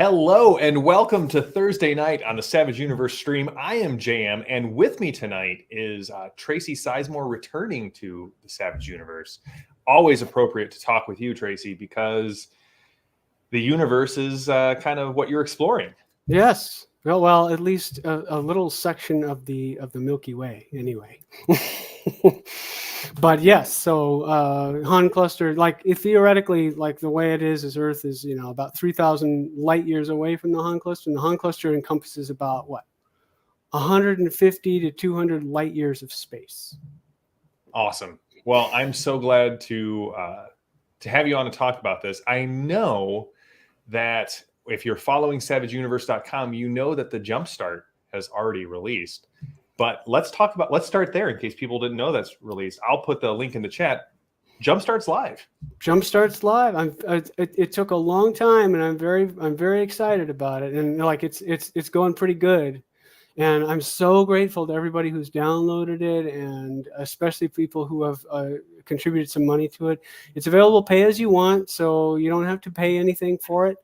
Hello and welcome to Thursday night on the Savage Universe stream. I am J-M, and with me tonight is Tracy Sizemore returning to the Savage Universe. Always appropriate to talk with you, Tracy, because the universe is kind of what you're exploring. Yes. Well, at least a little section of the Milky Way, anyway. But yes, so Han Cluster, theoretically, the way it is Earth is about 3,000 light years away from the Han Cluster, and the Han Cluster encompasses about 150 to 200 light years of space. Awesome. Well, I'm so glad to have you on to talk about this. I know that if you're following SavageUniverse.com, you know that the Jumpstart has already released. But let's start there in case people didn't know that's released. I'll put the link in the chat. Jumpstart's live. Jumpstart's live. It took a long time, and I'm very excited about it. And it's going pretty good. And I'm so grateful to everybody who's downloaded it, and especially people who have contributed some money to it. It's available pay as you want, so you don't have to pay anything for it.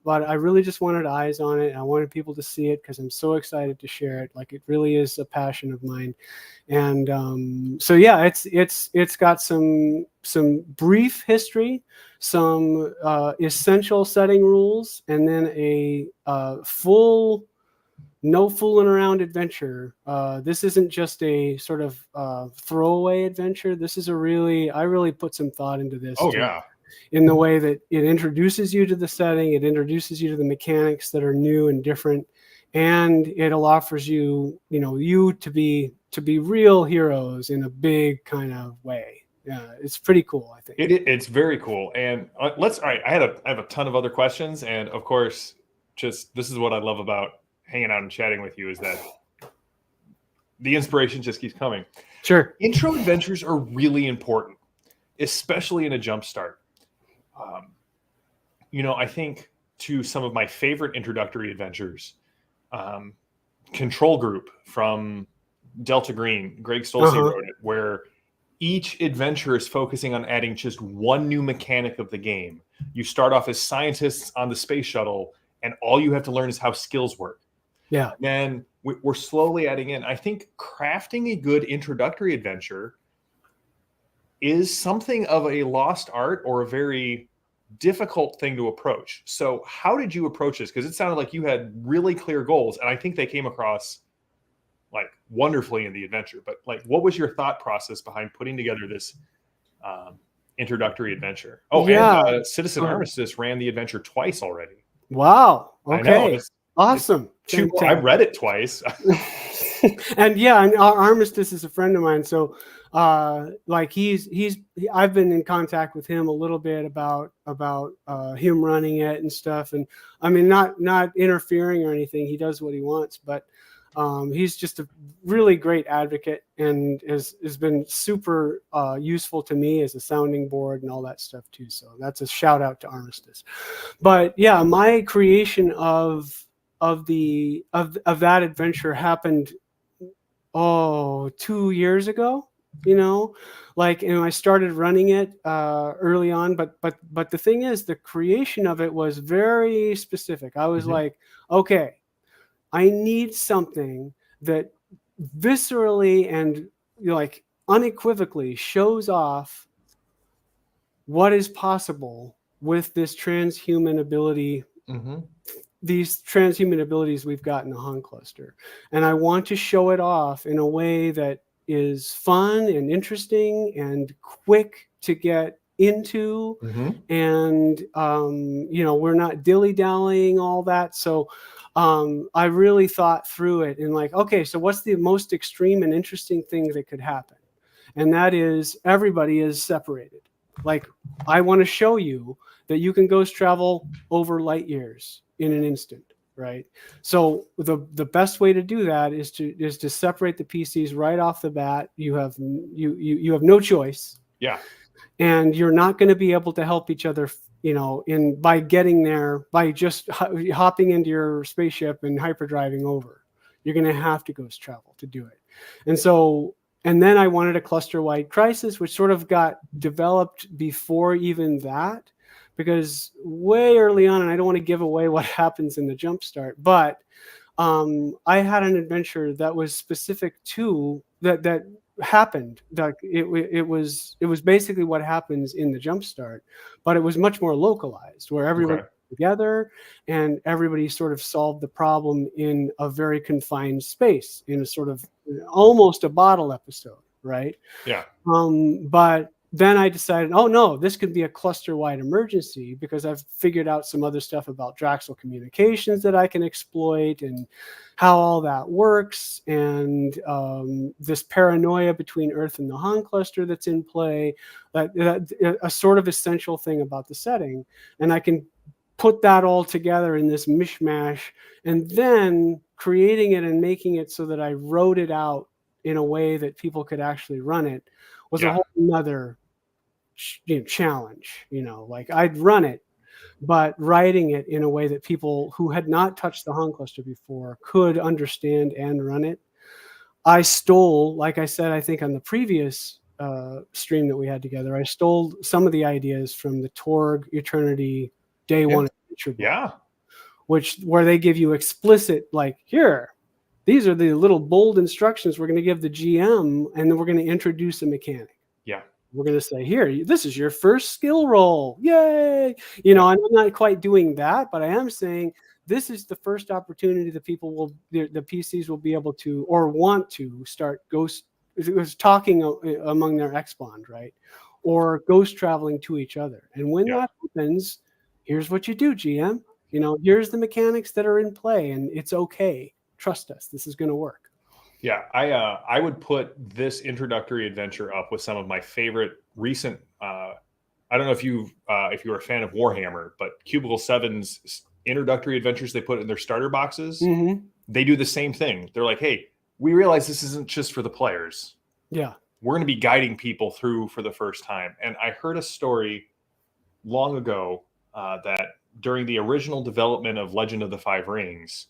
But I really just wanted eyes on it. I wanted people to see it because I'm so excited to share it. It really is a passion of mine. And so yeah, it's got some brief history, some essential setting rules, and then a full no fooling around adventure. This isn't just a sort of throwaway adventure. This is I really put some thought into this. Oh yeah. In the way that it introduces you to the setting, it introduces you to the mechanics that are new and different, and it offers you, you to be real heroes in a big kind of way. Yeah, it's pretty cool, I think. It's very cool. And all right, I have a ton of other questions, and of course, this is what I love about hanging out and chatting with you, is that the inspiration just keeps coming. Sure. Intro adventures are really important, especially in a Jumpstart. I think to some of my favorite introductory adventures, Control Group from Delta Green, Greg Stolze wrote it, where each adventure is focusing on adding just one new mechanic of the game. You start off as scientists on the space shuttle, and all you have to learn is how skills work. Yeah. And we're slowly adding in. I think crafting a good introductory adventure is something of a lost art, or a very difficult thing to approach. So how did you approach this? Because it sounded like you had really clear goals, and I think they came across wonderfully in the adventure. But what was your thought process behind putting together this introductory adventure? Oh, yeah. And Citizen Armistice ran the adventure twice already. Wow. Okay. I know. Awesome. I read it twice. And yeah, and Armistice is a friend of mine. So I've been in contact with him a little bit about him running it and stuff. And I mean, not interfering or anything. He does what he wants, but he's just a really great advocate, and has been super useful to me as a sounding board and all that stuff too. So that's a shout out to Armistice. But yeah, my creation of that adventure happened 2 years ago. I started running it early on, but the thing is, the creation of it was very specific. I was like, okay, I need something that viscerally and unequivocally shows off what is possible with this transhuman ability. These transhuman abilities we've got in the Han Cluster. And I want to show it off in a way that is fun and interesting and quick to get into. And, we're not dilly-dallying all that. So I really thought through it and okay, so what's the most extreme and interesting thing that could happen? And that is, everybody is separated. I want to show you that you can ghost travel over light years in an instant, right? So the best way to do that is to separate the PCs right off the bat. You have no choice. Yeah. And you're not going to be able to help each other, by getting there, by just hopping into your spaceship and hyperdriving over. You're going to have to ghost travel to do it. And then I wanted a cluster-wide crisis, which sort of got developed before even that. because way early on, and I don't want to give away what happens in the Jumpstart, but I had an adventure that was specific to that happened. That it was basically what happens in the Jumpstart, but it was much more localized, where everybody Okay. together and everybody sort of solved the problem in a very confined space, in a sort of almost a bottle episode, right? Yeah. But then I decided, oh no, this could be a cluster-wide emergency, because I've figured out some other stuff about Draxel communications that I can exploit, and how all that works, and this paranoia between Earth and the Han cluster that's in play, a sort of essential thing about the setting. And I can put that all together in this mishmash, and then creating it and making it so that I wrote it out in a way that people could actually run it was a whole nother challenge. Like, I'd run it, but writing it in a way that people who had not touched the Han cluster before could understand and run it. I stole, like I said, I think on the previous stream that we had together, I stole some of the ideas from the Torg Eternity Day One adventure book, where they give you explicit, like, here, these are the little bold instructions we're going to give the GM, and then we're going to introduce a mechanic. Yeah. We're going to say, here, this is your first skill roll. Yay. And I'm not quite doing that, but I am saying this is the first opportunity that the PCs will be able to, or want to, start talking among their X-Bond, right? Or ghost traveling to each other. And when that happens, here's what you do, GM. Here's the mechanics that are in play, and it's okay. Trust us. This is going to work. Yeah, I would put this introductory adventure up with some of my favorite recent. I don't know if you're a fan of Warhammer, but Cubicle 7's introductory adventures they put in their starter boxes, they do the same thing. They're like, hey, we realize this isn't just for the players. Yeah, we're going to be guiding people through for the first time. And I heard a story long ago that during the original development of Legend of the Five Rings,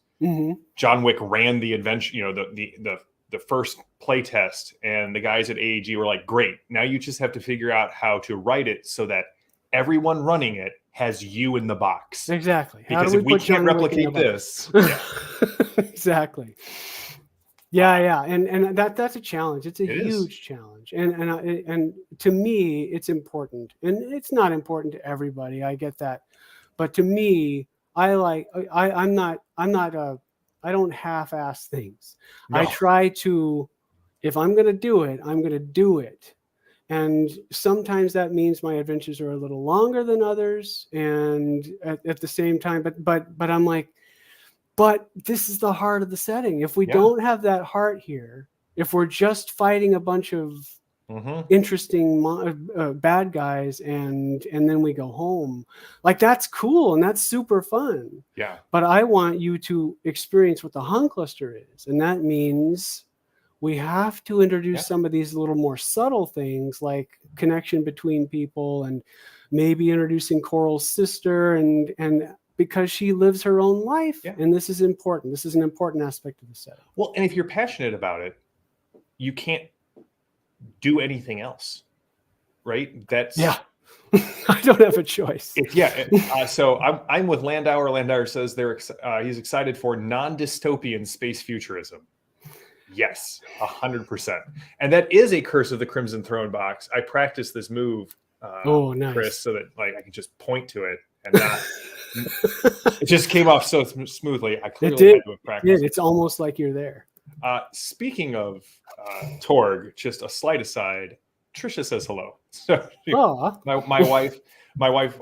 John Wick ran the adventure, the first play test, and the guys at AEG were like, great, now you just have to figure out how to write it so that everyone running it has you in the box. Exactly. Because if we can't replicate this. Exactly. Yeah. And that's a challenge. It's a huge challenge. And to me, it's important. And it's not important to everybody. I get that. But to me, I don't half-ass things. No. I try to, if I'm going to do it, I'm going to do it. And sometimes that means my adventures are a little longer than others. And at the same time, but I'm like, but this is the heart of the setting. If we don't have that heart here, if we're just fighting a bunch of interesting bad guys and then we go home, like, that's cool and that's super fun. Yeah. But I want you to experience what the Han cluster is, and that means we have to introduce some of these little more subtle things, like connection between people, and maybe introducing Coral's sister, and because she lives her own life, and this is important. This is an important aspect of the setting. Well, and if you're passionate about it, you can't do anything else, right? That's I don't have a choice. So I'm with Landauer. Landauer says he's excited for non-dystopian space futurism. Yes, 100%. And that is a Curse of the Crimson Throne box. I practiced this move, nice. Chris, so that, like, I can just point to it and not. It just came off so smoothly. I clearly had to have practiced. It's almost like you're there. Speaking of Torg, just a slight aside. Trisha says hello. So my wife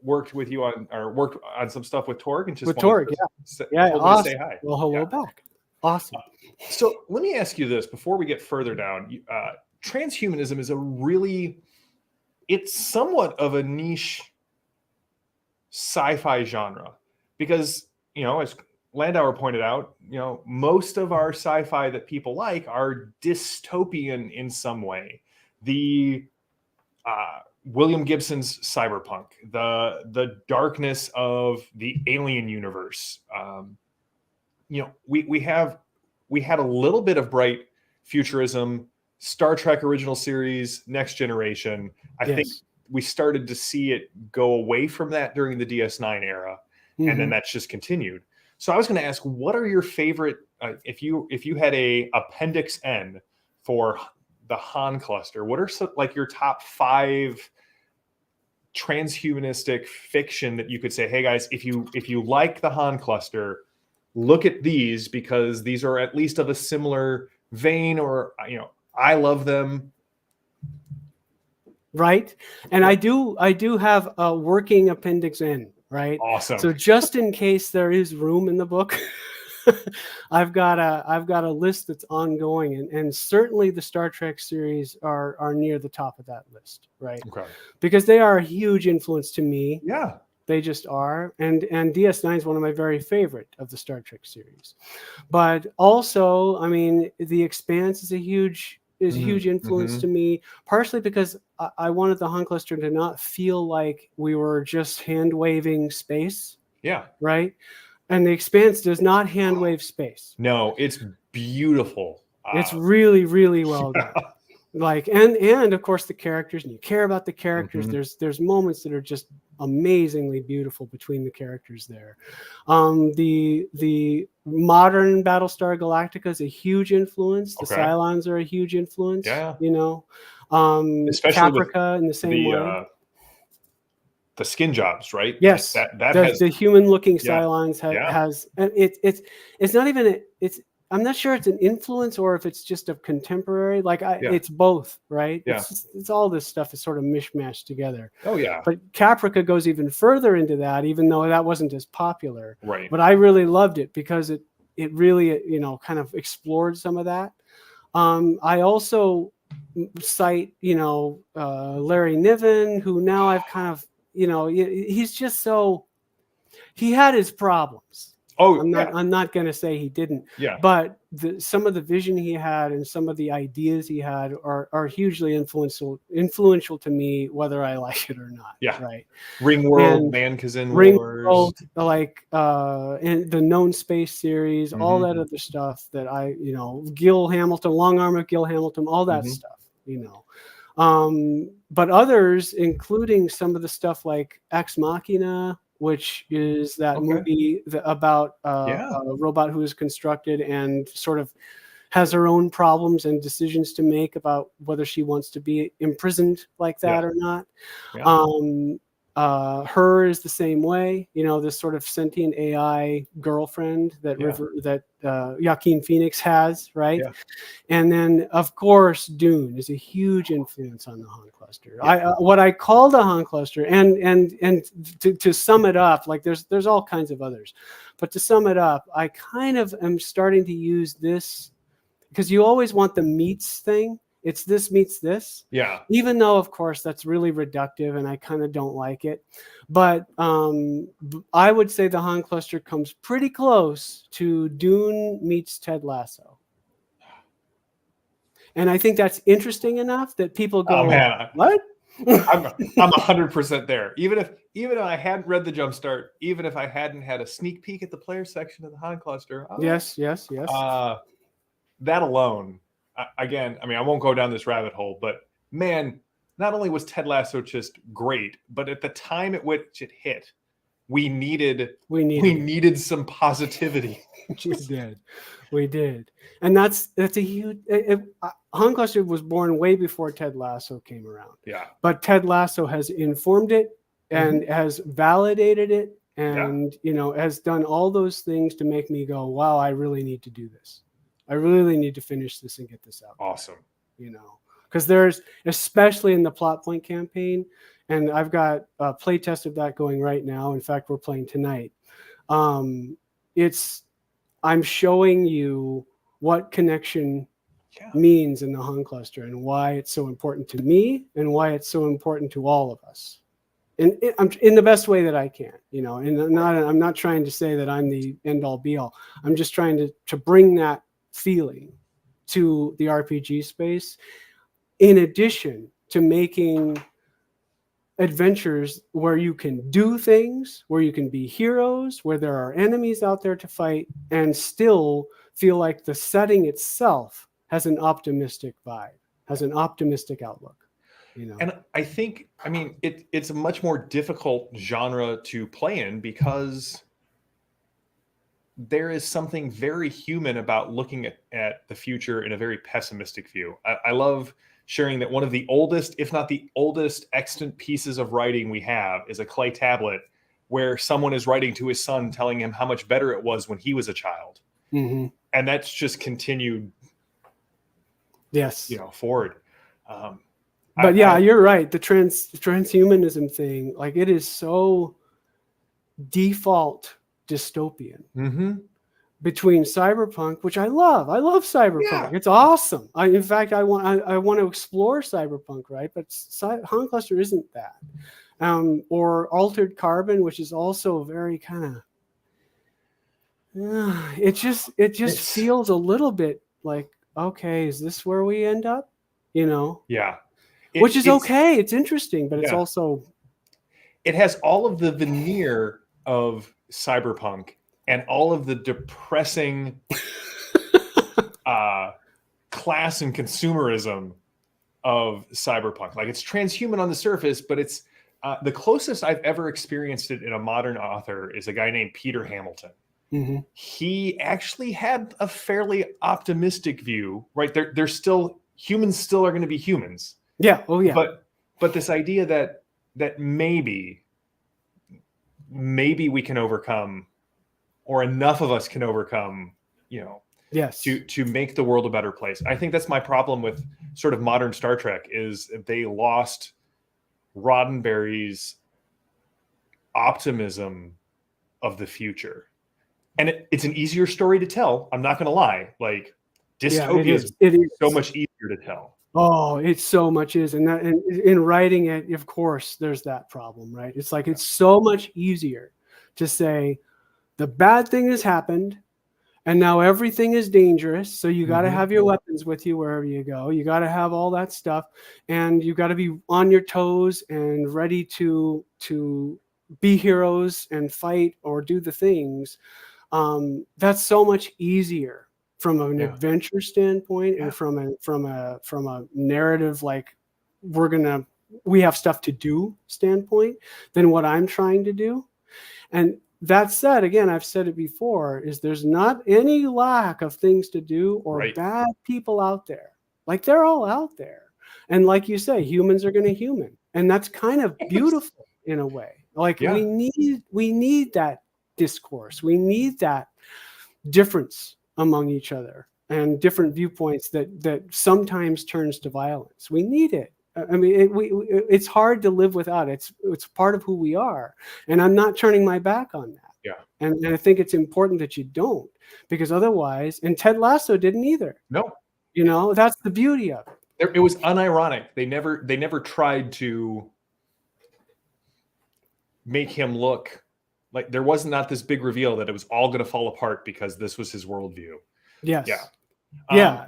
worked with you worked on some stuff with Torg, and just with Torg, say hi. Well, hello back. Awesome. So let me ask you this before we get further down. Transhumanism is it's somewhat of a niche sci-fi genre, because, as Landauer pointed out, most of our sci-fi that people like are dystopian in some way. The William Gibson's cyberpunk, the darkness of the alien universe. We had a little bit of bright futurism, Star Trek original series, Next Generation. I think we started to see it go away from that during the DS9 era, and then that's just continued. So I was going to ask, what are your favorite if you had a Appendix N for the Han Cluster? What are like your top 5 transhumanistic fiction that you could say, hey guys, if you like the Han Cluster, look at these because these are at least of a similar vein, or I love them. Right. And I do have a working Appendix N, right? Awesome. So just in case there is room in the book, I've got a list that's ongoing, and certainly the Star Trek series are near the top of that list, right? Okay. Because they are a huge influence to me. Yeah. They just are. And DS9 is one of my very favorite of the Star Trek series. But also, I mean, The Expanse is a huge influence to me, partially because I wanted the Han Cluster to not feel like we were just hand waving space. Yeah. Right. And The Expanse does not hand wave space. No, it's beautiful. It's really, really well done. Like, and of course the characters, and you care about the characters. There's moments that are just amazingly beautiful between the characters there. The modern Battlestar Galactica is a huge influence. The Cylons are a huge influence. Yeah. Especially Caprica in the same way. The skin jobs, right? Yes, that has the human-looking Cylons has, and it's not even I'm not sure it's an influence or if it's just a contemporary. Like it's both, right? Yeah. It's all this stuff is sort of mishmashed together. Oh yeah. But Caprica goes even further into that, even though that wasn't as popular. Right. But I really loved it because it really kind of explored some of that. I also cite Larry Niven, who now I've kind of he's just he had his problems. Oh, I'm not going to say he didn't. Yeah. But some of the vision he had and some of the ideas he had are hugely influential to me, whether I like it or not. Yeah. Right. Ringworld, Mankazin Wars, like and the Known Space series, all that other stuff that Gil Hamilton, Long Arm of Gil Hamilton, all that stuff. But others, including some of the stuff like Ex Machina, which is that movie about a robot who is constructed and sort of has her own problems and decisions to make about whether she wants to be imprisoned like that or not. Her is the same way, this sort of sentient AI girlfriend that Joaquin Phoenix has, right? Yeah. And then, of course, Dune is a huge influence on the Han Cluster. Yeah. What I call the Han Cluster, and to sum it up, like there's all kinds of others, but to sum it up, I kind of am starting to use this because you always want the meets thing. It's this meets this. Yeah. Even though, of course, that's really reductive and I kind of don't like it. But I would say the Han Cluster comes pretty close to Dune meets Ted Lasso. And I think that's interesting enough that people go, oh, man. What? I'm 100% there. Even if I hadn't read the Jumpstart, even if I hadn't had a sneak peek at the player section of the Han Cluster. Yes. That alone. Again, I mean, I won't go down this rabbit hole, but man, not only was Ted Lasso just great, but at the time at which it hit, we needed some positivity. We did. And that's a huge. Han Cluster was born way before Ted Lasso came around. Yeah. But Ted Lasso has informed it and has validated it, and has done all those things to make me go, wow, I really need to do this. I really need to finish this and get this out. Awesome. Because there's, especially in the plot point campaign, and I've got a play test of that going right now. In fact, we're playing tonight. I'm showing you what connection means in the Han Cluster and why it's so important to me and why it's so important to all of us. And I'm in the best way that I can, and I'm not trying to say that I'm the end all be all. I'm just trying to bring that feeling to the RPG space, in addition to making adventures where you can do things, where you can be heroes, where there are enemies out there to fight, and still feel like the setting itself has an optimistic vibe, has an optimistic outlook. And I think, I mean, it's a much more difficult genre to play in because there is something very human about looking at the future in a very pessimistic view. I love sharing that one of the oldest, if not the oldest, extant pieces of writing we have is a clay tablet where someone is writing to his son telling him how much better it was when he was a child. Mm-hmm. And that's just continued, yes, forward. But you're right. The transhumanism thing, like, it is so default dystopian. Mm-hmm. Between cyberpunk, which I love cyberpunk. Yeah. It's awesome. In fact, I want to explore cyberpunk, right? But Han Cluster isn't that. Or Altered Carbon, which is also very kind of. It just feels a little bit like, okay, is this where we end up? Yeah. Which is okay. It's interesting, but it's Yeah. also. It has all of the veneer of cyberpunk and all of the depressing class and consumerism of cyberpunk. Like, it's transhuman on the surface, but it's the closest I've ever experienced it in a modern author is a guy named Peter Hamilton. Mm-hmm. He actually had a fairly optimistic view, right? They're still humans, still are going to be humans. Yeah. Oh yeah. But this idea that maybe we can overcome, or enough of us can overcome, yes, to make the world a better place. I think that's my problem with sort of modern Star Trek is they lost Roddenberry's optimism of the future. And it's an easier story to tell. I'm not going to lie. Like, dystopia is so much easier to tell. Oh, it so much is. And in writing it, of course, there's that problem, right? It's like, it's so much easier to say the bad thing has happened and now everything is dangerous. So you got to have your weapons with you wherever you go. You got to have all that stuff, and you got to be on your toes and ready to be heroes and fight or do the things. That's so much easier from an adventure standpoint and from a narrative, like, we have stuff to do standpoint than what I'm trying to do. And that said, again, I've said it before, is there's not any lack of things to do or bad people out there. Like, they're all out there. And like you say, humans are going to human. And that's kind of beautiful in a way. Like, we need that discourse. We need that difference among each other and different viewpoints that sometimes turns to violence. We need it. I mean, it's hard to live without it. It's part of who we are. And I'm not turning my back on that. Yeah. And I think it's important that you don't, because otherwise, and Ted Lasso didn't either. No. That's the beauty of it. It was unironic. They never tried to make him look like, there was not this big reveal that it was all going to fall apart because this was his worldview. Yes. Yeah.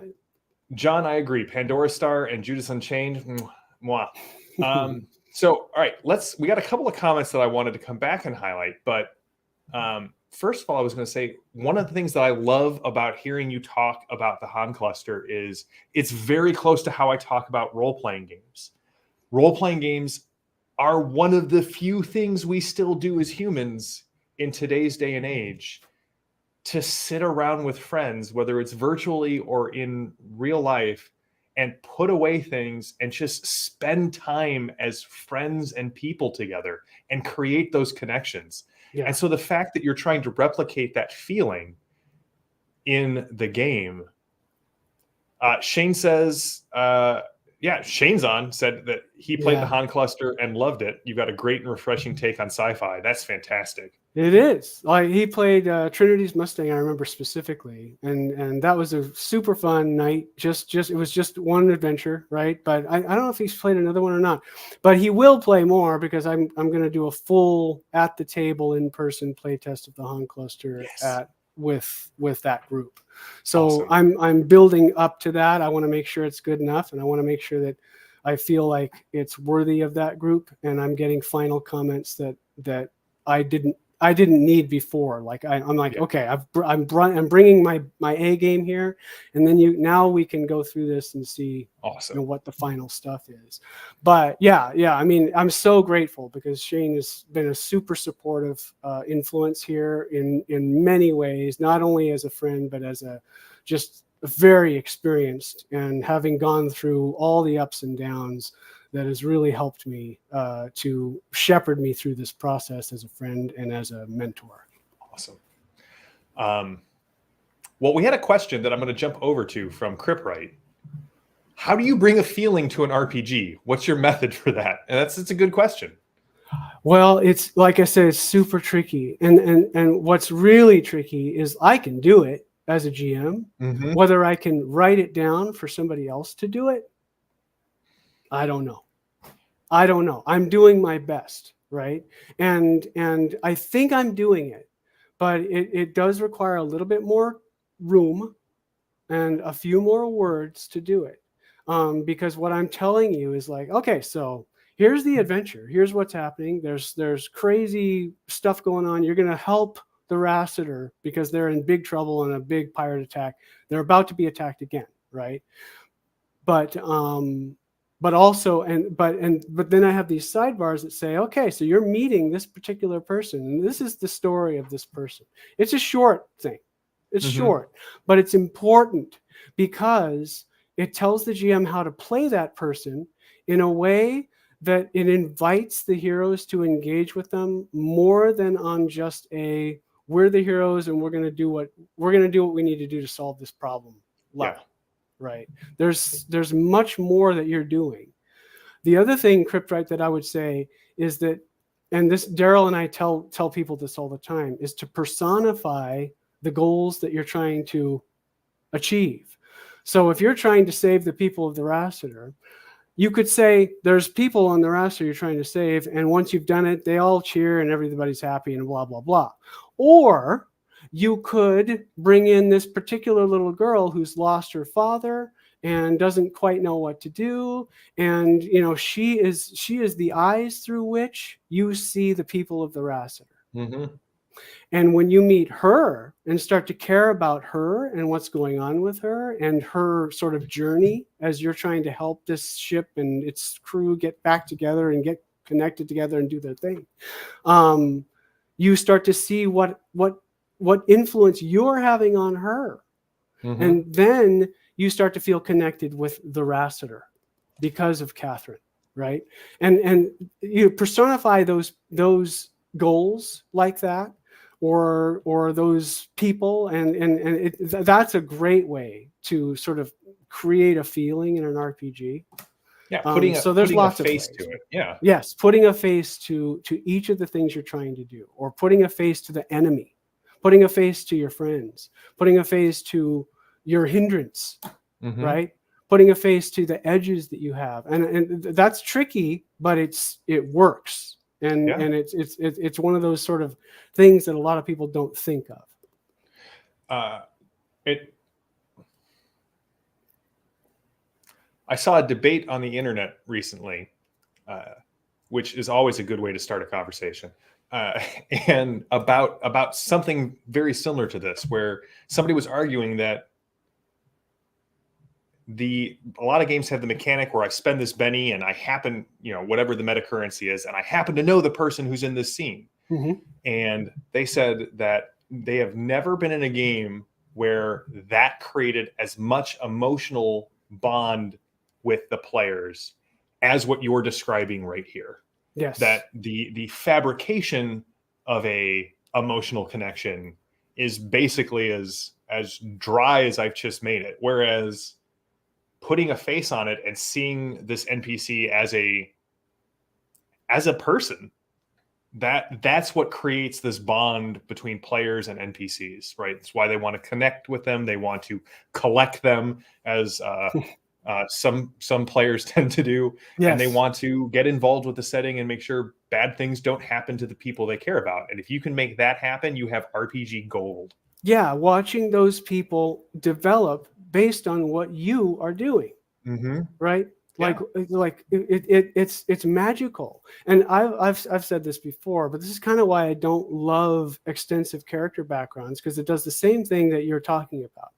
John, I agree. Pandora Star and Judas Unchained. Mwah. So, all right, we got a couple of comments that I wanted to come back and highlight. But first of all, I was going to say, one of the things that I love about hearing you talk about the Han Cluster is it's very close to how I talk about role-playing games. Role-playing games are one of the few things we still do as humans in today's day and age, to sit around with friends, whether it's virtually or in real life, and put away things and just spend time as friends and people together and create those connections. Yeah. And so the fact that you're trying to replicate that feeling in the game, Shane says, Shane's on said that he played the Han Cluster and loved it. You've got a great and refreshing take on sci-fi. That's fantastic. It is. Like, he played Trinity's Mustang, I remember specifically, and that was a super fun night. It was just one adventure, right? But I don't know if he's played another one or not. But he will play more, because I'm going to do a full at the table in person play test of the Han Cluster with that group. So awesome. I'm building up to that. I want to make sure it's good enough, and I want to make sure that I feel like it's worthy of that group, and I'm getting final comments that I didn't I didn't need before. Like I'm like, Yeah. okay, I'm bringing my A game here, and then now we can go through this and see, Awesome. what the final stuff is. But yeah, I mean, I'm so grateful because Shane has been a super supportive influence here in many ways, not only as a friend, but as a just very experienced, and having gone through all the ups and downs, that has really helped me to shepherd me through this process as a friend and as a mentor. Awesome. Well, we had a question that I'm going to jump over to from Cripright. How do you bring a feeling to an RPG? What's your method for that? And it's a good question. Well, it's like I said, it's super tricky. And what's really tricky is I can do it as a GM. Mm-hmm. Whether I can write it down for somebody else to do it, I don't know. I'm doing my best, right? And I think I'm doing it, but it does require a little bit more room and a few more words to do it. Because what I'm telling you is like, okay, so here's the adventure. Here's what's happening. There's crazy stuff going on. You're going to help the Rassiter because they're in big trouble in a big pirate attack. They're about to be attacked again, right? But also, but then I have these sidebars that say, okay, so you're meeting this particular person, and this is the story of this person. It's a short thing. It's short, but it's important because it tells the GM how to play that person in a way that it invites the heroes to engage with them more than on just we're the heroes and we're going to do what we need to do to solve this problem level. Yeah. Right. There's much more that you're doing. The other thing, Cryptwright, that I would say is that, and this Daryl and I tell people this all the time, is to personify the goals that you're trying to achieve. So if you're trying to save the people of the Rassiter, you could say there's people on the Rassiter you're trying to save, and once you've done it, they all cheer and everybody's happy and blah, blah, blah. Or you could bring in this particular little girl who's lost her father and doesn't quite know what to do. And, she is the eyes through which you see the people of the Rassiter. Mm-hmm. And when you meet her and start to care about her and what's going on with her and her sort of journey as you're trying to help this ship and its crew get back together and get connected together and do their thing, you start to see what influence you're having on her. Mm-hmm. And then you start to feel connected with the Rassiter because of Catherine, right? And you personify those goals like that, or those people, and that's a great way to sort of create a feeling in an RPG. Yeah, so there's lots of face of to it. Yeah. Yes, putting a face to each of the things you're trying to do, or putting a face to the enemy, putting a face to your friends, putting a face to your hindrance, right? Putting a face to the edges that you have, and that's tricky, but it works, and it's one of those sort of things that a lot of people don't think of. I saw a debate on the internet recently, which is always a good way to start a conversation, and about something very similar to this, where somebody was arguing that a lot of games have the mechanic where I spend this Benny and I happen, whatever the meta currency is, and I happen to know the person who's in this scene. Mm-hmm. And they said that they have never been in a game where that created as much emotional bond with the players as what you're describing right here. Yes. That the fabrication of a emotional connection is basically as dry as I've just made it. Whereas putting a face on it and seeing this NPC as a person, that's what creates this bond between players and NPCs, right? It's why they want to connect with them. They want to collect them, as some players tend to do. Yes. And they want to get involved with the setting and make sure bad things don't happen to the people they care about. And if you can make that happen, you have RPG gold. Yeah, watching those people develop based on what you are doing, right? It's magical. And I've said this before, but this is kind of why I don't love extensive character backgrounds, because it does the same thing that you're talking about.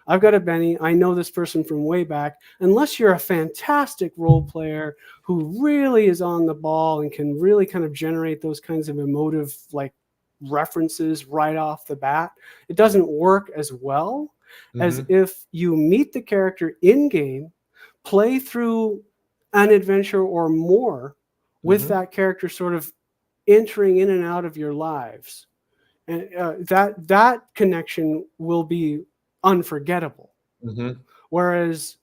I've got a Benny. I know this person from way back. Unless you're a fantastic role player who really is on the ball and can really kind of generate those kinds of emotive like references right off the bat, it doesn't work as well as if you meet the character in game, play through an adventure or more with that character sort of entering in and out of your lives. And that connection will be unforgettable. Whereas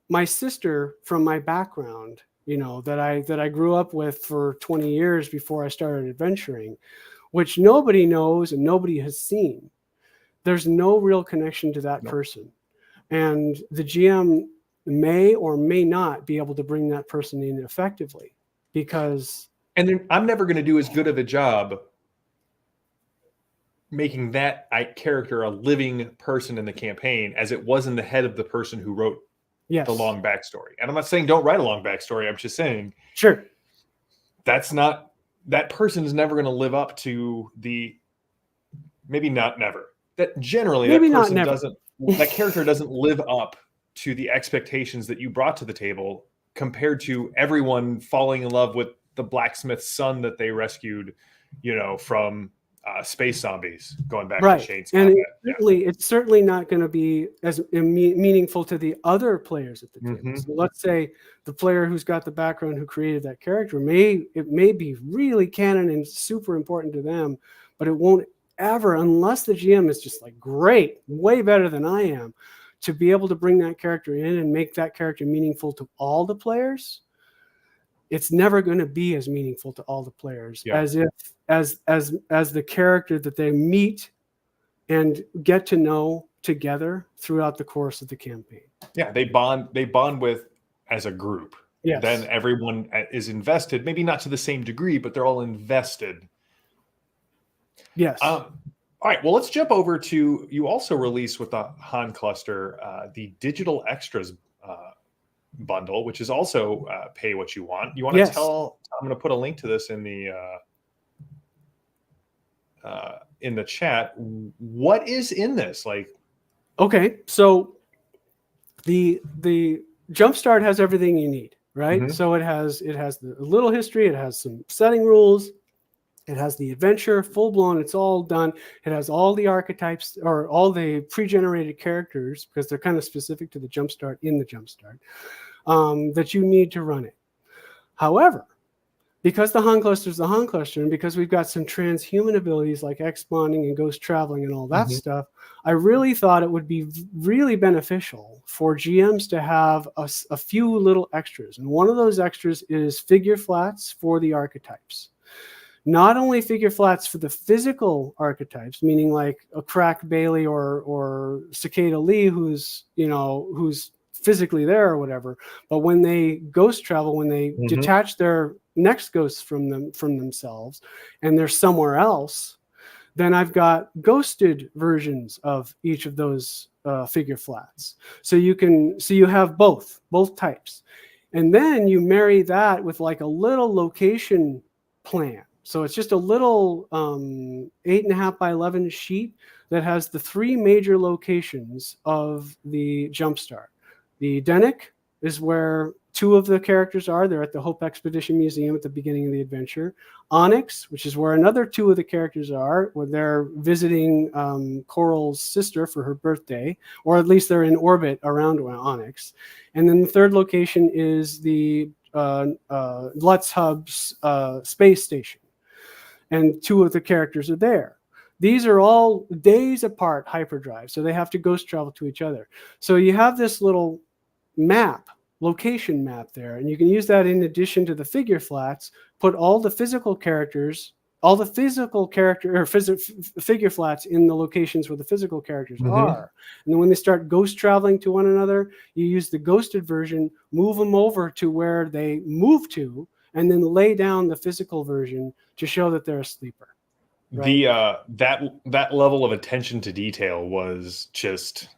my sister from my background, you know, that I grew up with for 20 years before I started adventuring, which nobody knows and nobody has seen, there's no real connection to that person. And the GM may or may not be able to bring that person in effectively, because... And then I'm never going to do as good of a job making that character a living person in the campaign as it was in the head of the person who wrote the long backstory. And I'm not saying don't write a long backstory. I'm just saying, sure, that person is never going to live up to the, maybe not never, that generally maybe that person not never. doesn't, that character doesn't live up to the expectations that you brought to the table, compared to everyone falling in love with the blacksmith's son that they rescued, you know, from space zombies, going back to Shane's comment. And it's certainly not going to be as meaningful to the other players at the table. So let's say the player who's got the background who created that character it may be really canon and super important to them, but it won't ever, unless the GM is just like, great, way better than I am, to be able to bring that character in and make that character meaningful to all the players. It's never going to be as meaningful to all the players as the character that they meet and get to know together throughout the course of the campaign. Yeah, they bond with as a group. Yes. Then everyone is invested, maybe not to the same degree, but they're all invested. Yes. All right, well, let's jump over to, you also released with the Han Cluster the digital extras bundle, which is also pay what you want. You want to tell? I'm going to put a link to this in the chat. What is in this? Like, okay, so the Jumpstart has everything you need, right? So it has the little history, it has some setting rules, it has the adventure full blown. It's all done. It has all the archetypes or all the pre-generated characters, because they're kind of specific to the Jumpstart in the Jumpstart, that you need to run it. However, because the Han Cluster is the Han Cluster, and because we've got some transhuman abilities like X-bonding and ghost traveling and all that stuff, I really thought it would be really beneficial for GMs to have a few little extras. And one of those extras is figure flats for the archetypes. Not only figure flats for the physical archetypes, meaning like a Crack Bailey or Cicada Lee, who's physically there or whatever, but when they ghost travel, when they detach their next ghosts from themselves and they're somewhere else, then I've got ghosted versions of each of those figure flats. So you have both types, and then you marry that with like a little location plan. So it's just a little 8.5 by 11 sheet that has the 3 major locations of the Jumpstart. The Dennick is where 2 of the characters are. They're at the Hope Expedition Museum at the beginning of the adventure. Onyx, which is where another 2 of the characters are, where they're visiting Coral's sister for her birthday, or at least they're in orbit around Onyx. And then the 3rd location is the Lutz Hub's space station. And 2 of the characters are there. These are all days apart hyperdrive, so they have to ghost travel to each other. So you have this little location map there, and you can use that in addition to the figure flats, put all the physical characters, figure flats in the locations where the physical characters are. And then when they start ghost traveling to one another, you use the ghosted version, move them over to where they move to, and then lay down the physical version to show that they're a sleeper. Right? That level of attention to detail was just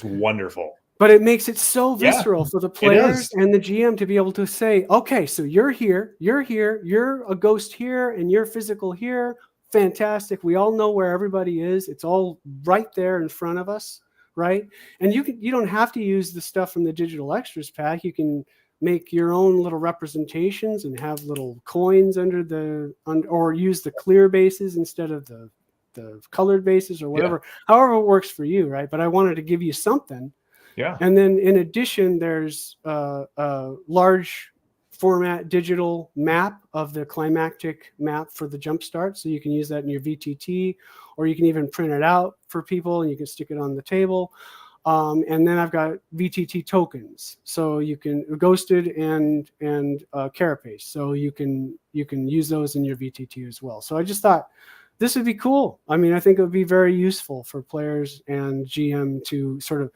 wonderful. but it makes it so Yeah, visceral for the it players is. and the GM to be able to say, okay, so you're here, you're a ghost here, and you're physical here. Fantastic. We all know where everybody is. It's all right there in front of us, right? And you don't have to use the stuff from the digital extras pack. You can make your own little representations and have little coins or use the clear bases instead of the colored bases or whatever, however it works for you, right? But I wanted to give you something. Yeah. And then in addition, there's a large format digital map of the climactic map for the Jumpstart. So you can use that in your VTT, or you can even print it out for people and you can stick it on the table. And then I've got VTT tokens. So you can ghosted and carapace. So you can use those in your VTT as well. So I just thought this would be cool. I mean, I think it would be very useful for players and GM to sort of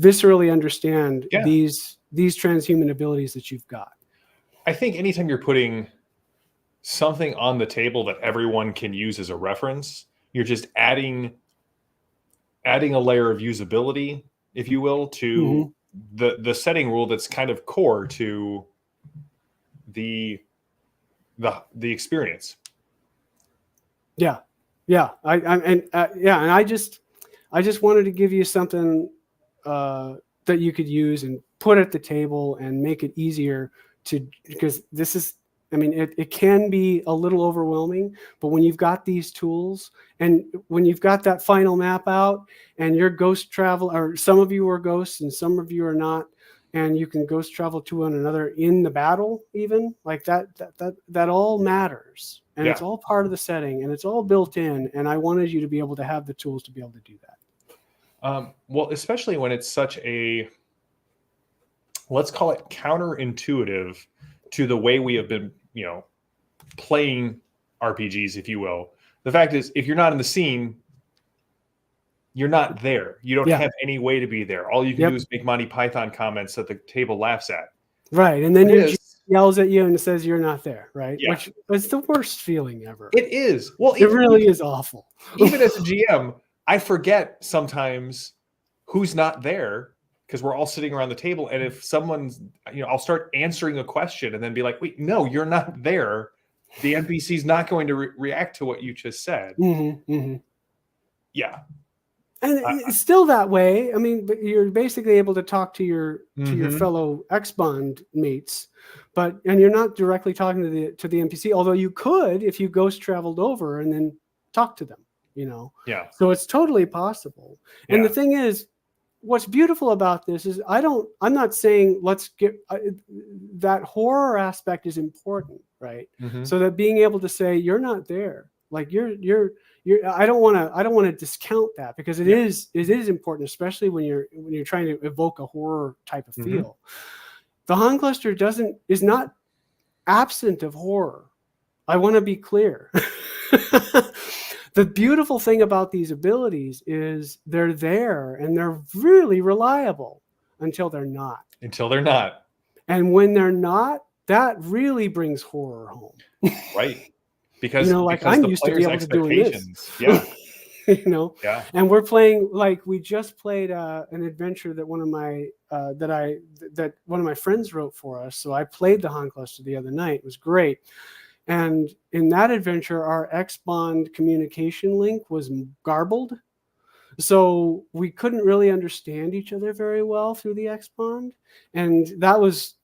viscerally understand these transhuman abilities that you've got. I think anytime you're putting something on the table that everyone can use as a reference, you're just adding a layer of usability, if you will, to the setting rule that's kind of core to the experience. Yeah. And I just wanted to give you something that you could use and put at the table and make it easier because this is, I mean, it can be a little overwhelming, but when you've got these tools and when you've got that final map out and your ghost travel, or some of you are ghosts and some of you are not, and you can ghost travel to one another in the battle, even like that all matters. And it's all part of the setting and it's all built in. And I wanted you to be able to have the tools to be able to do that. Well, especially when it's such a, let's call it counterintuitive to the way we have been, playing RPGs, if you will. The fact is, if you're not in the scene, you're not there. You don't have any way to be there. All you can do is make Monty Python comments that the table laughs at. Right. And then your yells at you and says you're not there, right? Yeah. Which is the worst feeling ever. It is. Well, it really is awful. Even as a GM, I forget sometimes who's not there because we're all sitting around the table. And if someone's, I'll start answering a question and then be like, wait, no, you're not there. The NPC's not going to react to what you just said. Yeah. And it's still that way. I mean, but you're basically able to talk to your fellow X-Bond mates, and you're not directly talking to the NPC, although you could if you ghost traveled over and then talk to them, Yeah. So it's totally possible. And the thing is, what's beautiful about this is I'm not saying let's get that horror aspect is important, right? So that being able to say you're not there, like you're I don't want to discount that because it is important, especially when you're trying to evoke a horror type of feel. The Han Cluster is not absent of horror. I want to be clear. The beautiful thing about these abilities is they're there and they're really reliable until they're not. And when they're not, that really brings horror home. Right. Because I'm used to be able to do this. Yeah. And we're playing, like we just played an adventure that one of my friends wrote for us. So I played the Han Cluster the other night. It was great. And in that adventure, our X-Bond communication link was garbled. So we couldn't really understand each other very well through the X-Bond. And that was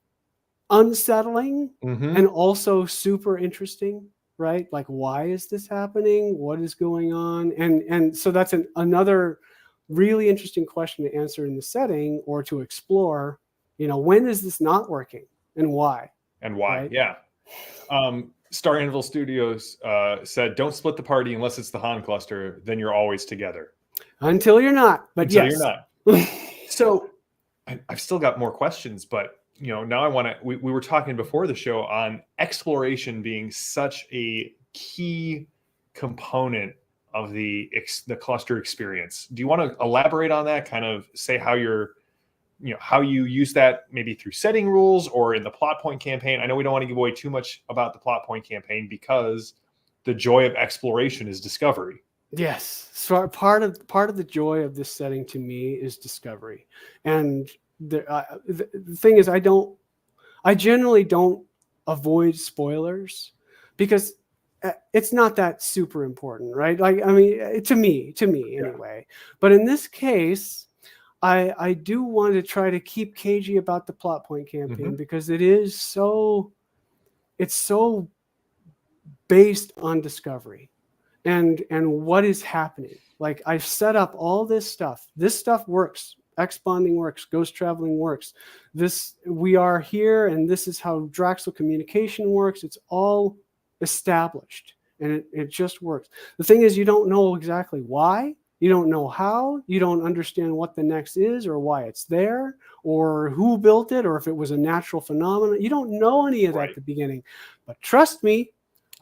unsettling and also super interesting, right? Like, why is this happening? What is going on? And so that's another really interesting question to answer in the setting or to explore, when is this not working and why? Right? Yeah. Star Anvil Studios said, don't split the party unless it's the Han Cluster. Then you're always together. Until you're not. But Until yes. you're not. So I've still got more questions, but now I want to, we were talking before the show on exploration being such a key component of the cluster experience. Do you want to elaborate on that? Kind of say how how you use that maybe through setting rules or in the plot point campaign. I know we don't want to give away too much about the plot point campaign because the joy of exploration is discovery. Yes. So part of the joy of this setting to me is discovery. And the thing is, I generally don't avoid spoilers because it's not that super important, right? Like, I mean, to me Yeah. anyway. But in this case, I do want to try to keep cagey about the plot point campaign because it's so based on discovery and what is happening. Like, I've set up all this stuff. This stuff works. X bonding works. Ghost traveling works. We are here, and this is how Draxel communication works. It's all established, and it just works. The thing is, you don't know exactly why. You don't know how. You don't understand what the next is or why it's there or who built it or if it was a natural phenomenon. You don't know any of that at the beginning. But trust me,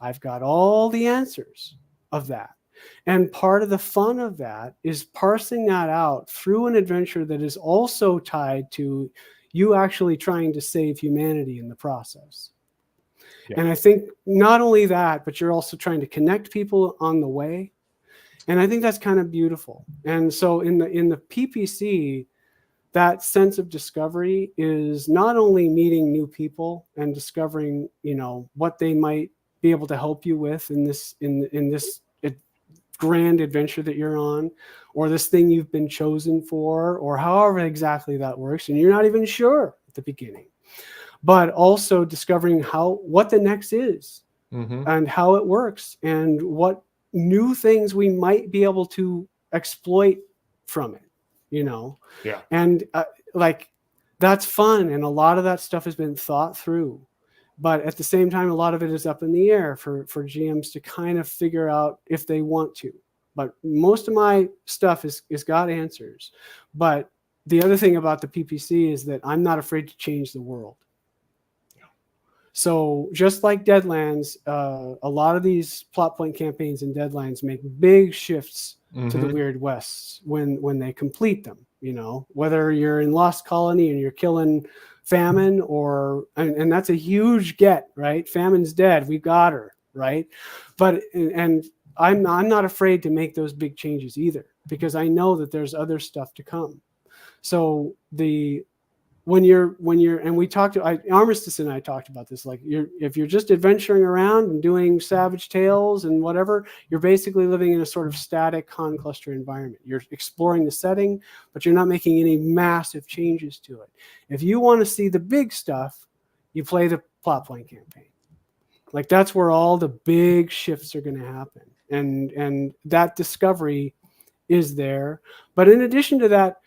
I've got all the answers of that. And part of the fun of that is parsing that out through an adventure that is also tied to you actually trying to save humanity in the process. Yeah. And I think not only that, but you're also trying to connect people on the way. And I think that's kind of beautiful. And so in the PPC, that sense of discovery is not only meeting new people and discovering, what they might be able to help you with in this grand adventure that you're on, or this thing you've been chosen for, or however exactly that works, and you're not even sure at the beginning, but also discovering what the next is and how it works and what new things we might be able to exploit from it, Yeah. and like, that's fun, and a lot of that stuff has been thought through. But at the same time, a lot of it is up in the air for GMs to kind of figure out if they want to. But most of my stuff is got answers. But the other thing about the PPC is that I'm not afraid to change the world. So just like Deadlands, a lot of these plot point campaigns in Deadlands make big shifts to the Weird Wests when they complete them. Whether you're in Lost Colony and you're killing Famine, and that's a huge get, right? Famine's dead. We got her, right? But and I'm not afraid to make those big changes either, because I know that there's other stuff to come. So when you're and we talked to Armistice and I talked about this, like, if you're just adventuring around and doing savage tales and whatever, you're basically living in a sort of static Han Cluster environment. You're exploring the setting, but you're not making any massive changes to it. If you want to see the big stuff, you play the plot point campaign. Like, that's where all the big shifts are going to happen, and that discovery is there. But in addition to that,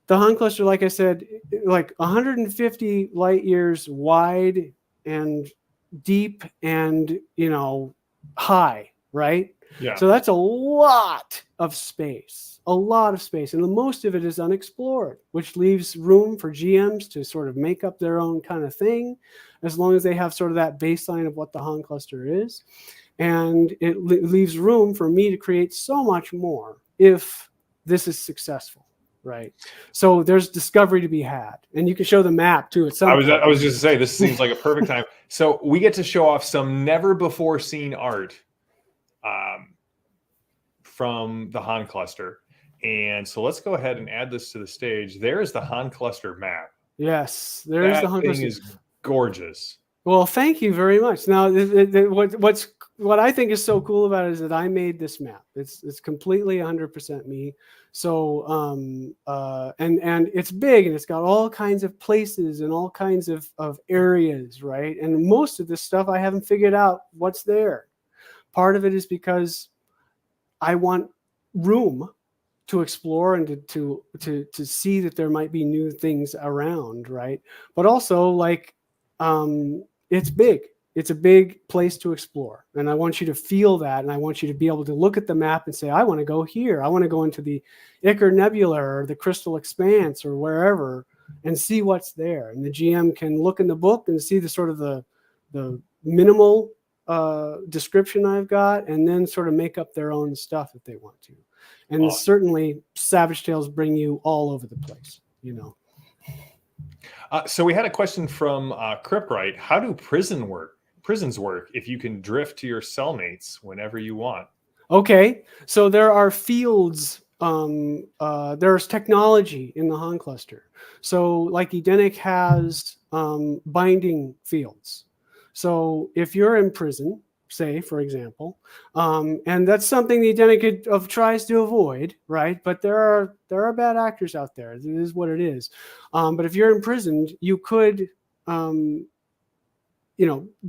the Han Cluster, like I said, like 150 light years wide and deep and, high, right? Yeah. So that's a lot of space, and most of it is unexplored, which leaves room for GMs to sort of make up their own kind of thing, as long as they have sort of that baseline of what the Han Cluster is. And it leaves room for me to create so much more if this is successful. Right. So there's discovery to be had, and you can show the map too at some point. I was just to say, this seems like a perfect time. So we get to show off some never before seen art from the Han Cluster. And so let's go ahead and add this to the stage. There's the Han Cluster map. Yes, there is the Han Cluster. That thing is gorgeous. Well, thank you very much. Now, what I think is so cool about it is that I made this map. It's completely 100% me. So and it's big, and it's got all kinds of places and all kinds of areas, right? And most of this stuff I haven't figured out what's there. Part of it is because I want room to explore and to see that there might be new things around, right? But also, like, it's big. It's a big place to explore. And I want you to feel that. And I want you to be able to look at the map and say, I want to go here. I want to go into the Ichor Nebula or the Crystal Expanse or wherever and see what's there. And the GM can look in the book and see the sort of the minimal description I've got, and then sort of make up their own stuff if they want to. And certainly Savage Tales bring you all over the place, So we had a question from Cripright. How do prisons work if you can drift to your cellmates whenever you want? Okay, so there are fields. There's technology in the Han cluster. So, like Edenic has binding fields. So, if you're in prison, say for example, and that's something the Edenic tries to avoid, right? But there are bad actors out there. It is what it is. But if you're imprisoned, you could.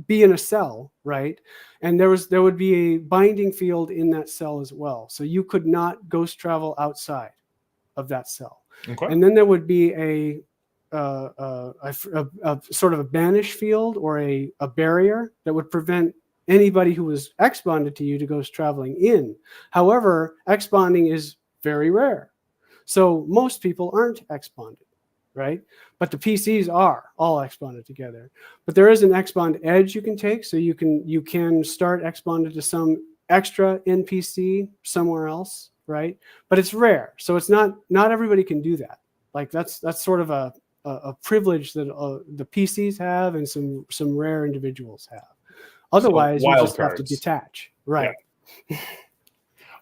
Be in a cell, right? And there would be a binding field in that cell as well. So you could not ghost travel outside of that cell. Okay. And then there would be a sort of a banish field or a barrier that would prevent anybody who was ex-bonded to you to ghost traveling in. However, ex-bonding is very rare. So most people aren't ex-bonded, right? But the PCs are all ex-bonded together. But there is an ex-bond edge you can take, so you can start ex-bonded to some extra NPC somewhere else, right? But it's rare, so it's not everybody can do that. Like that's sort of a privilege that the PCs have and some rare individuals have. Otherwise, So you just cards. have to detach, right? Yeah.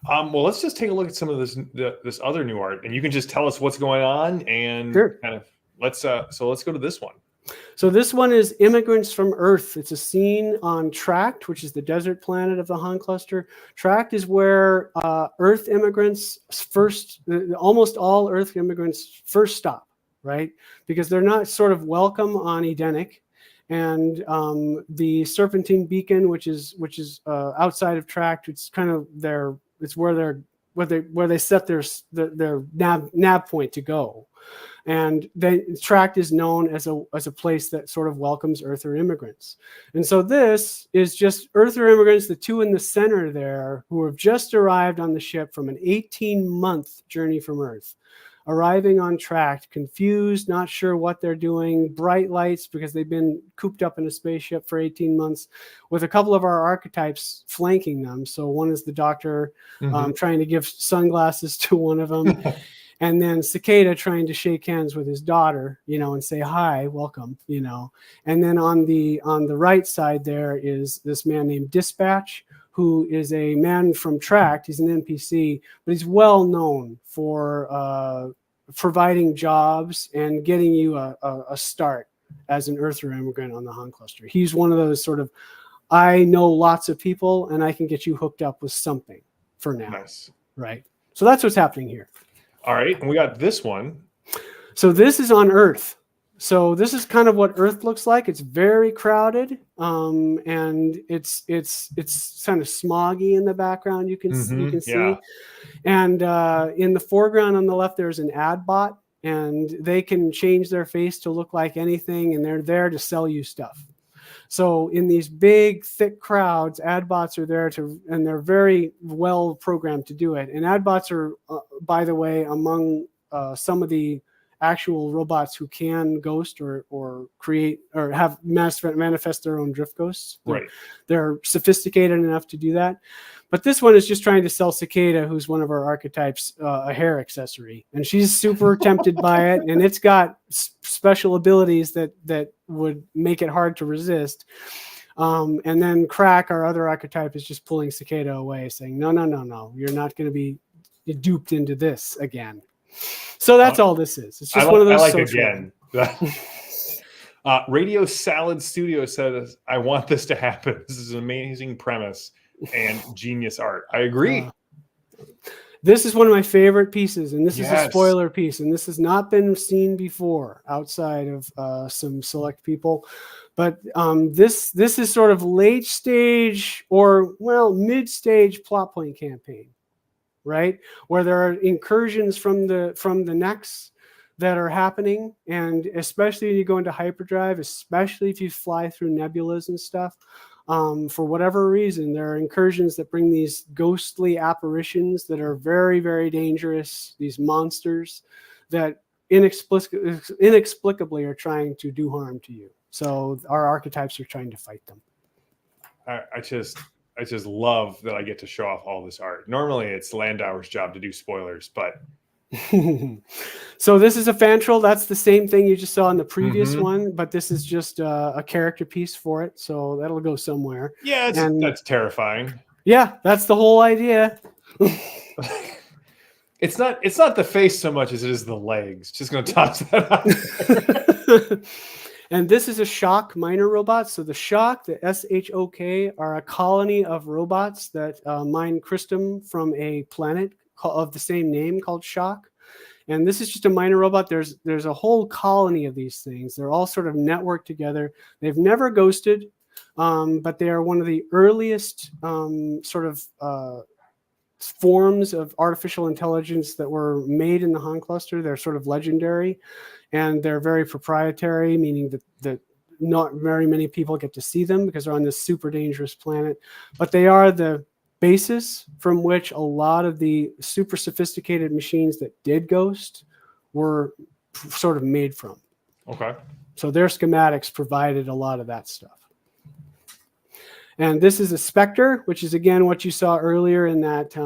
Well, let's just take a look at some of this other new art, and you can just tell us what's going on and Sure. kind of let's go to this one. So this one is Immigrants from Earth. It's a scene on Tract, which is the desert planet of the Han cluster. Tract is where Earth immigrants almost all Earth immigrants first stop, right? Because they're not sort of welcome on Edenic. And the Serpentine Beacon, which is outside of Tract, it's kind of where they set their nav point to go. And then Tract is known as a place that sort of welcomes Earther immigrants. And so this is just Earther immigrants, the two in the center there, who have just arrived on the ship from an 18-month journey from Earth, arriving on Tract, confused, not sure what they're doing, bright lights because they've been cooped up in a spaceship for 18 months, with a couple of our archetypes flanking them. So one is the doctor trying to give sunglasses to one of them. And then Cicada trying to shake hands with his daughter, and say, hi, welcome, And then on the right side there is this man named Dispatch, who is a man from Tract. He's an NPC, but he's well known for providing jobs and getting you a start as an Earther immigrant on the Han cluster. He's one of those sort of, I know lots of people and I can get you hooked up with something for now. Nice. Right. So that's what's happening here. All right, and we got this one. So this is on Earth. So this is kind of what Earth looks like. It's very crowded, and it's kind of smoggy in the background. You can see, and in the foreground on the left, there's an ad bot, and they can change their face to look like anything, and they're there to sell you stuff. So in these big, thick crowds, ad bots are there and they're very well programmed to do it. And ad bots are, by the way, among some of the actual robots who can ghost or create or have manifest their own drift ghosts. Right. They're sophisticated enough to do that. But this one is just trying to sell Cicada, who's one of our archetypes, a hair accessory. And she's super tempted by it. And it's got special abilities that would make it hard to resist. And then Crack, our other archetype, is just pulling Cicada away, saying, no, you're not going to be duped into this again. So that's all this is. It's just one of those. I like again. Radio Salad Studio says, I want this to happen. This is an amazing premise and genius art. I agree. This is one of my favorite pieces, and this is a spoiler piece, and this has not been seen before outside of some select people. But this is sort of late stage or mid-stage plot point campaign, right? Where there are incursions from the necks that are happening, and especially when you go into hyperdrive, especially if you fly through nebulas and stuff. For whatever reason, there are incursions that bring these ghostly apparitions that are very, very dangerous, these monsters that inexplicably are trying to do harm to you. So our archetypes are trying to fight them. I just love that I get to show off all this art. Normally it's Landauer's job to do spoilers, but so this is a fantrol. That's the same thing you just saw in the previous one, but this is just a character piece for it. So that'll go somewhere. Yeah, that's terrifying. Yeah, that's the whole idea. It's not the face so much as it is the legs. Just going to toss that out there. And this is a Shock miner robot. So the Shock, the SHOK, are a colony of robots that mine crystal from a planet of the same name called Shock. And this is just a miner robot. There's a whole colony of these things. They're all sort of networked together. They've never ghosted, but they are one of the earliest sort of forms of artificial intelligence that were made in the Han cluster. They're sort of legendary, and they're very proprietary, meaning that not very many people get to see them because they're on this super dangerous planet. But they are the basis from which a lot of the super sophisticated machines that did ghost were sort of made from. Okay. So their schematics provided a lot of that stuff. And this is a Spectre, which is, again, what you saw earlier in that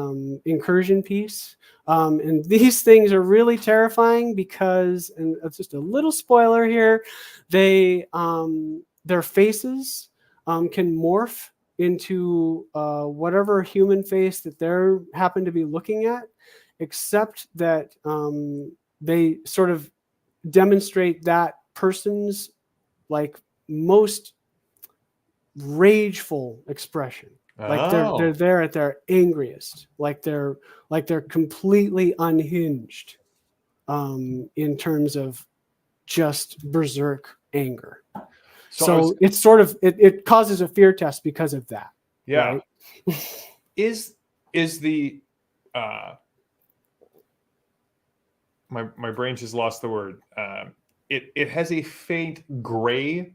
incursion piece. And these things are really terrifying because, and it's just a little spoiler here, their faces can morph into whatever human face that they happen to be looking at, except that they sort of demonstrate that person's like most rageful expression. Like they're there at their angriest, like they're completely unhinged in terms of just berserk anger. So it's sort of it causes a fear test because of that. Yeah. Right? Is the my brain just lost the word. It has a faint gray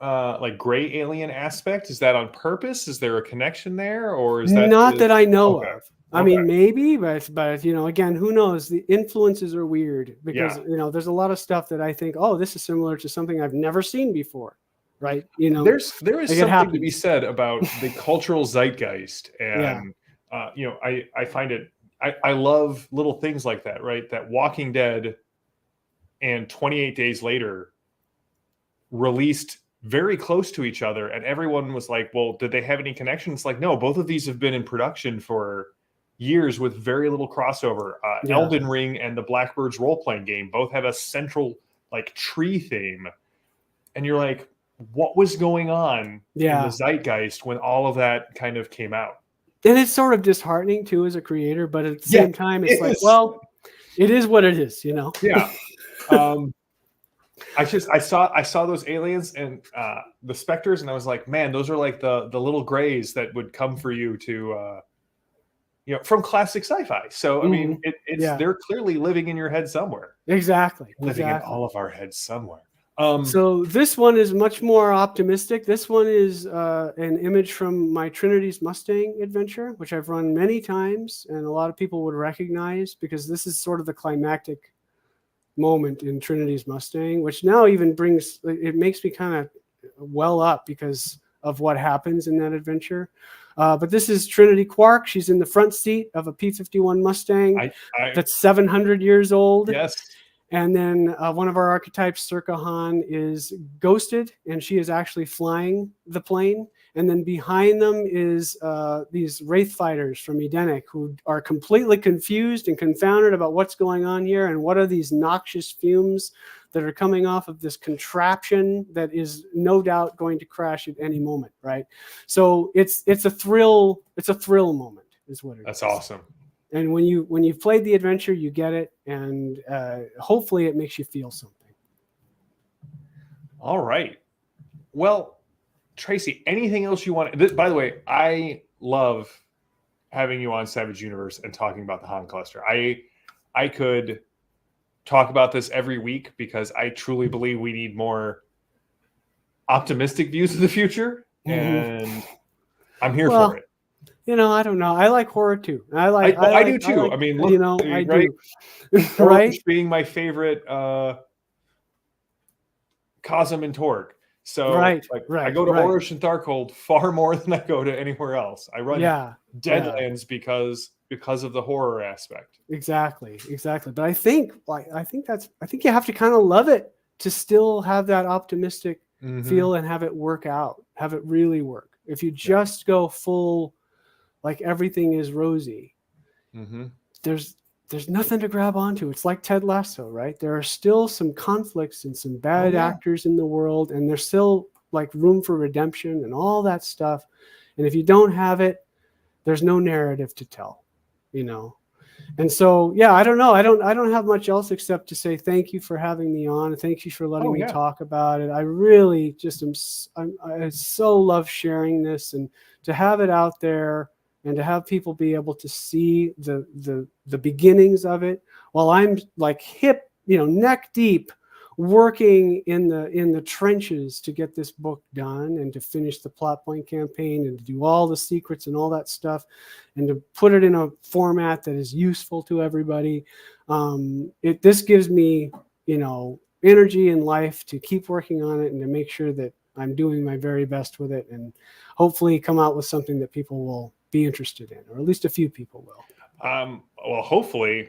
like gray alien aspect. Is that on purpose? Is there a connection there, or is that not that I know of? I mean, Okay. maybe, but you know, again, who knows? The influences are weird because you know, there's a lot of stuff that I think, oh, this is similar to something I've never seen before, right? You know, there is like something to be said about the cultural zeitgeist, and Yeah. you know, I find it. I love little things like that, right? That Walking Dead and 28 Days Later released very close to each other, and everyone was like, well, did they have any connection? It's like, no, both of these have been in production for years with very little crossover. Elden Ring and the Blackbirds role-playing game both have a central like tree theme, and you're like, what was going on in the zeitgeist when all of that kind of came out? And it's sort of disheartening too as a creator, but at the same time, it's like, well, it is what it is, you know? Yeah. I saw those aliens and the Spectres, and I was like, man, those are like the little grays that would come for you to you know, from classic sci-fi. So I mean, they're clearly living in your head somewhere. Exactly. Living in all of our heads somewhere. So this one is much more optimistic. This one is an image from my Trinity's Mustang adventure, which I've run many times, and a lot of people would recognize because this is sort of the climactic moment in Trinity's Mustang, which now even makes me kind of well up because of what happens in that adventure. But this is Trinity Quark. She's in the front seat of a P-51 Mustang that's 700 years old. Yes. And then one of our archetypes, Circa Han, is ghosted, and she is actually flying the plane. And then behind them is these Wraith fighters from Edenic who are completely confused and confounded about what's going on here and what are these noxious fumes that are coming off of this contraption that is no doubt going to crash at any moment, right? So it's a thrill moment is what it is. That's awesome. And when you've played the adventure, you get it, and hopefully it makes you feel something. All right. Well, Tracy, anything else you want? By the way, I love having you on Savage Universe and talking about the Han Cluster. I could talk about this every week because I truly believe we need more optimistic views of the future, and I'm here for it. You know, I don't know. I like horror too. I do too. I mean, look, you know, I right? do. Right? Being my favorite Cosm and Torg. So I go to Orish and Darkhold far more than I go to anywhere else. I run Deadlands because of the horror aspect. Exactly. But I think you have to kind of love it to still have that optimistic feel and have it work out, have it really work. If you just go full like everything is rosy. Mm-hmm. There's nothing to grab onto. It's like Ted Lasso, right? There are still some conflicts and some bad actors in the world, and there's still like room for redemption and all that stuff. And if you don't have it, there's no narrative to tell, you know. And so, yeah, I don't know. I don't have much else except to say thank you for having me on. Thank you for letting me talk about it. I really just I so love sharing this, and to have it out there and to have people be able to see the beginnings of it while I'm like hip, you know, neck deep working in the trenches to get this book done and to finish the plot point campaign and to do all the secrets and all that stuff and to put it in a format that is useful to everybody. This gives me, you know, energy in life to keep working on it and to make sure that I'm doing my very best with it and hopefully come out with something that people will be interested in, or at least a few people will. Well, hopefully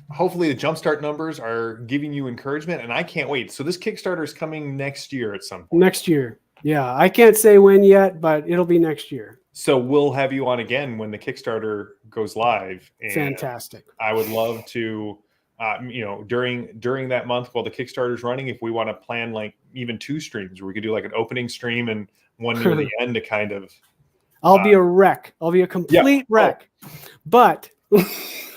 the Jumpstart numbers are giving you encouragement, and I can't wait. So this Kickstarter is coming next year at some point. Next year. Yeah. I can't say when yet, but it'll be next year. So we'll have you on again when the Kickstarter goes live. And fantastic. I would love to, you know, during that month while the Kickstarter's running, if we want to plan like even 2 streams where we could do like an opening stream and one near the end to kind of. I'll be a wreck. I'll be a complete wreck, but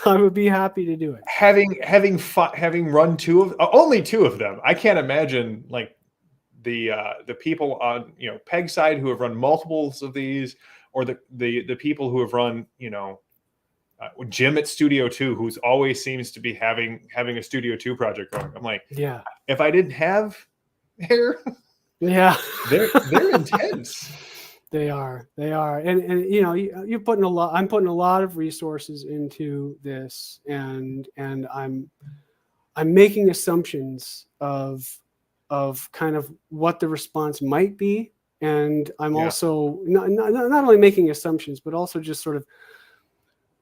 I would be happy to do it. Having run only 2 of them, I can't imagine like the people on, you know, Peg's side who have run multiples of these, or the people who have run, you know, Jim at Studio 2, who's always seems to be having a Studio 2 project going. I'm like, yeah, if I didn't have hair, yeah, they're intense. They are, and you know, you're putting I'm putting a lot of resources into this, and I'm making assumptions of kind of what the response might be, and I'm also not only making assumptions, but also just sort of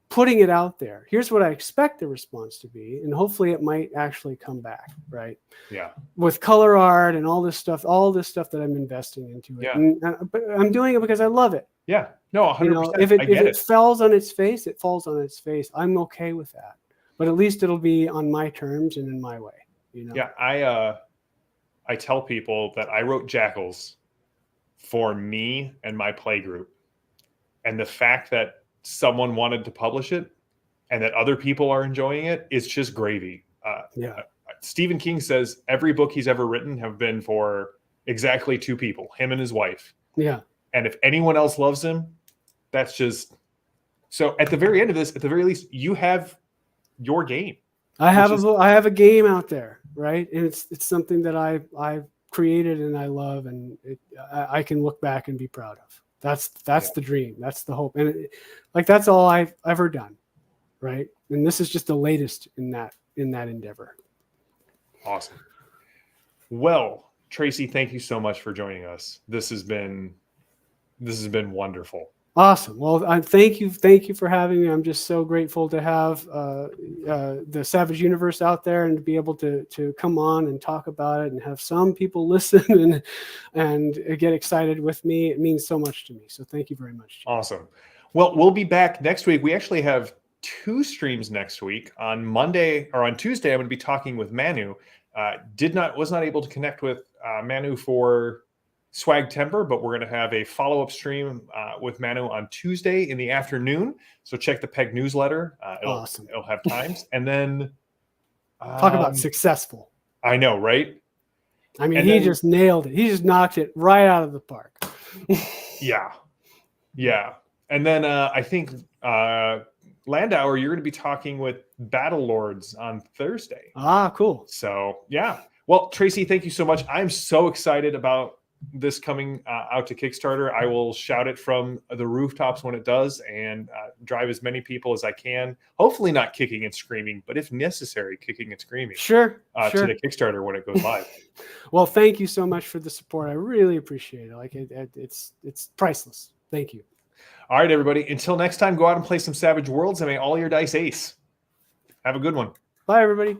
putting it out there. Here's what I expect the response to be, and hopefully it might actually come back, right? Yeah. With color art and all this stuff that I'm investing into it. Yeah. But I'm doing it because I love it. Yeah. No, 100%. You know, if it falls on its face, it falls on its face. I'm okay with that. But at least it'll be on my terms and in my way, you know. Yeah, I tell people that I wrote Jackals for me and my play group. And the fact that someone wanted to publish it and that other people are enjoying it is just gravy. Stephen King says every book he's ever written have been for exactly 2 people, him and his wife. Yeah. And if anyone else loves him, that's just so. At the very end of this, at the very least, you have your game. I have a game out there, right? And it's something that I've created and I love, and I can look back and be proud of. That's the dream. That's the hope. And that's all I've ever done. Right. And this is just the latest in that endeavor. Awesome. Well, Tracy, thank you so much for joining us. This has been wonderful. Awesome. Well, thank you for having me. I'm just so grateful to have the Savage Universe out there and to be able to come on and talk about it and have some people listen and get excited with me. It means so much to me. So thank you very much, Jim. Awesome. Well, we'll be back next week. We actually have 2 streams next week. On Monday or on Tuesday, I'm going to be talking with Manu. Was not able to connect with Manu for Swag Timber, but we're going to have a follow-up stream with Manu on Tuesday in the afternoon. So check the PEG newsletter. Awesome. It'll have times. And then talk about successful. I know, right? I mean, he just nailed it. He just knocked it right out of the park. Yeah. And then I think Landauer, you're going to be talking with Battle Lords on Thursday. Ah, cool. So, yeah. Well, Tracy, thank you so much. I'm so excited about this coming out to Kickstarter. I will shout it from the rooftops when it does and drive as many people as I can. Hopefully not kicking and screaming, but if necessary, kicking and screaming. Sure. To the Kickstarter when it goes live. Well, thank you so much for the support. I really appreciate it. It's priceless. Thank you. All right, everybody. Until next time, go out and play some Savage Worlds and may all your dice ace. Have a good one. Bye, everybody.